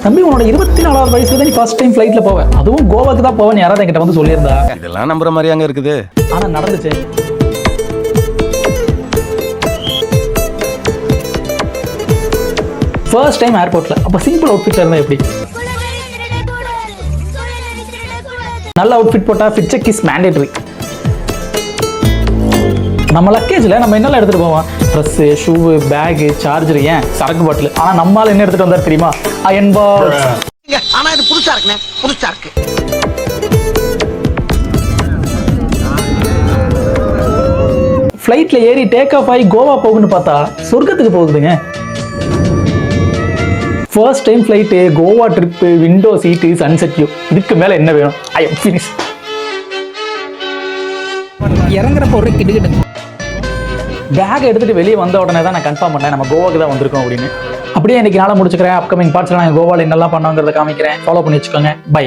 தம்பி உன்னோட 24வது வயசுல தான் நீ ஃபர்ஸ்ட் டைம் ஃப்ளைட்ல போவேன், அதுவும் கோவாக்கு தான் போவேன் யாராவது என்கிட்ட வந்து சொல்லியிருந்தா. இதெல்லாம் நம்புற மாதிரி அங்க இருக்குது. ஆனா நடந்துச்சு. ஃபர்ஸ்ட் டைம் ஏர்போர்ட்ல. அப்ப சிம்பிள் அவுட்ஃபிட்ல இருந்தா எப்படி? நல்ல அவுட்ஃபிட் போட்டா ஃபிட் செக் இஸ் மேண்டேட்டரி. நம்ம லக்கேஜ்ல நம்ம என்னெல்லாம் எடுத்துட்டு போவோம்? ட்ரெஸ், ஷூ, பேக், சார்ஜர், ஏன் சரக்கு பாட்டில். ஆனா நம்மால என்ன எடுத்துட்டு வந்தாரு தெரியுமா? Iron box. ஆனா இது புதுசா இருக்குண்ணே, புதுசா இருக்கு. ஃப்ளைட்ல ஏறி டேக் ஆஃப் ஆகி கோவா போகுன்னு பார்த்தா சொர்க்கத்துக்கு போகுதுங்க. First time flight, Goa trip, window seat, sunset view. இதுக்கு மேல என்ன வேணும்? I am finish. இறங்குறப்ப ஒரு கிடுகிடு. பேக் எடுத்துட்டு வெளியே வந்த உடனே தான் நான் கன்ஃபார்ம் பண்ணேன் நம்ம கோவாக்கு தான் வந்திருக்கோம் அப்படின்னு. அப்படியே இன்னைக்கு நாளை முடிச்சுக்கிறேன். அப்கமிங் பார்ட்ஸ்ல நான் கோவால என்னெல்லாம் பண்ணாங்கிறத காமிக்கிறேன். ஃபாலோ பண்ணி வச்சுக்கோங்க. பை.